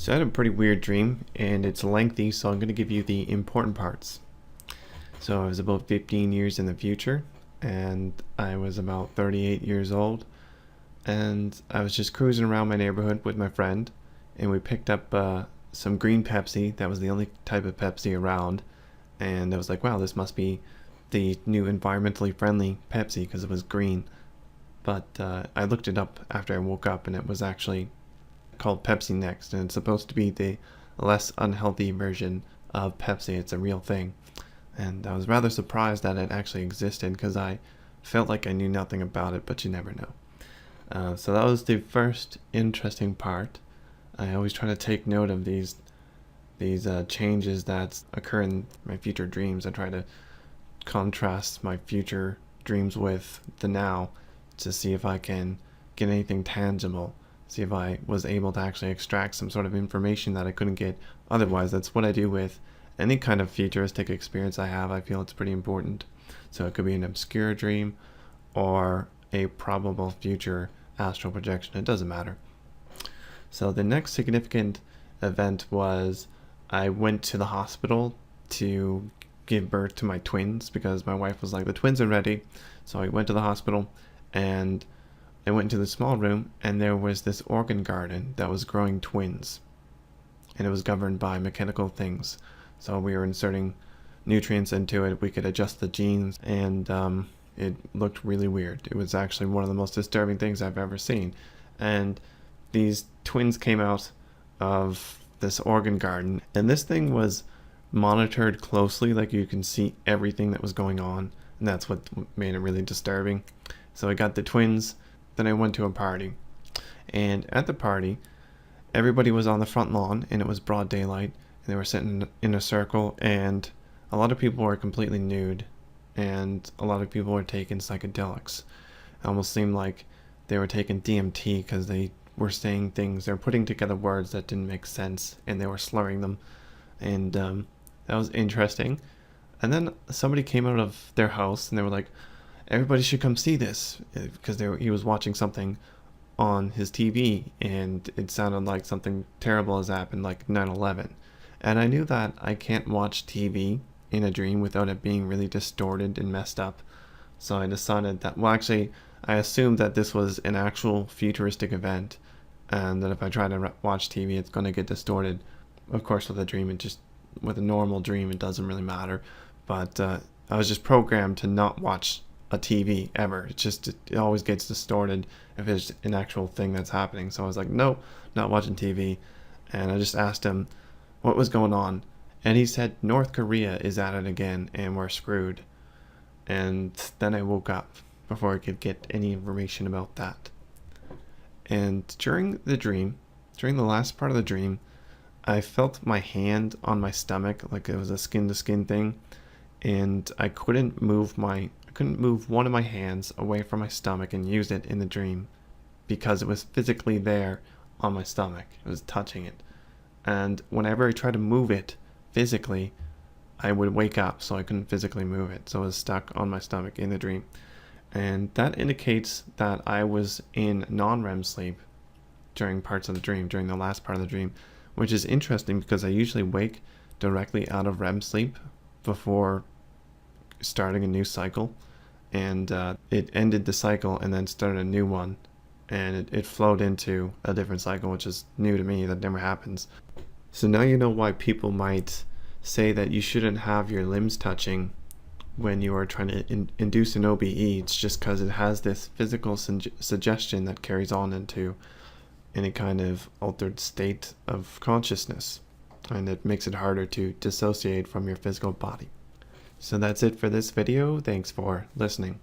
So I had a pretty weird dream, and it's lengthy, so I'm going to give you the important parts. So I was about 15 years in the future, and I was about 38 years old, and I was just cruising around my neighborhood with my friend, and we picked up some green Pepsi. That was the only type of Pepsi around, and I was like, wow, this must be the new environmentally friendly Pepsi because it was green. But I looked it up after I woke up, and it was actually called Pepsi Next, and it's supposed to be the less unhealthy version of Pepsi. It's a real thing. And I was rather surprised that it actually existed because I felt like I knew nothing about it, but you never know. So that was the first interesting part. I always try to take note of these changes that occur in my future dreams. I try to contrast my future dreams with the now to see if I can get anything tangible, see if I was able to actually extract some sort of information that I couldn't get otherwise. That's what I do with any kind of futuristic experience I have. I feel it's pretty important. So it could be an obscure dream or a probable future astral projection. It doesn't matter. So the next significant event was I went to the hospital to give birth to my twins because my wife was like, the twins are ready. So I went to the hospital and I went into the small room, and there was this organ garden that was growing twins, and it was governed by mechanical things. So we were inserting nutrients into it. We could adjust the genes, and it looked really weird. It was actually one of the most disturbing things I've ever seen. And these twins came out of this organ garden, and this thing was monitored closely. Like, you can see everything that was going on, and that's what made it really disturbing. So I got the twins. Then I went to a party, and at the party, everybody was on the front lawn, and it was broad daylight, and they were sitting in a circle, and a lot of people were completely nude, and a lot of people were taking psychedelics. It almost seemed like they were taking DMT because they were saying things, they were putting together words that didn't make sense, and they were slurring them, and that was interesting. And then somebody came out of their house, and they were like, everybody should come see this, because he was watching something on his TV, and it sounded like something terrible has happened, like 9/11. And I knew that I can't watch TV in a dream without it being really distorted and messed up. So I decided that, well, actually, I assumed that this was an actual futuristic event, and that if I try to watch TV, it's going to get distorted. Of course, with a normal dream, it doesn't really matter. But I was just programmed to not watch a TV ever. It always gets distorted if it's an actual thing that's happening. So I was like, nope, not watching TV. And I just asked him what was going on, and he said North Korea is at it again and we're screwed. And then I woke up before I could get any information about that. And during the last part of the dream, I felt my hand on my stomach like it was a skin to skin thing, and I couldn't move one of my hands away from my stomach and use it in the dream because it was physically there on my stomach. It was touching it. And whenever I tried to move it physically, I would wake up, so I couldn't physically move it. So I was stuck on my stomach in the dream. And that indicates that I was in non-REM sleep during parts of the dream, during the last part of the dream, which is interesting because I usually wake directly out of REM sleep before starting a new cycle, and it ended the cycle and then started a new one, and it flowed into a different cycle, which is new to me. That never happens. So now you know why people might say that you shouldn't have your limbs touching when you are trying to induce an OBE. It's just because it has this physical suggestion that carries on into any kind of altered state of consciousness, and it makes it harder to dissociate from your physical body. So that's it for this video. Thanks for listening.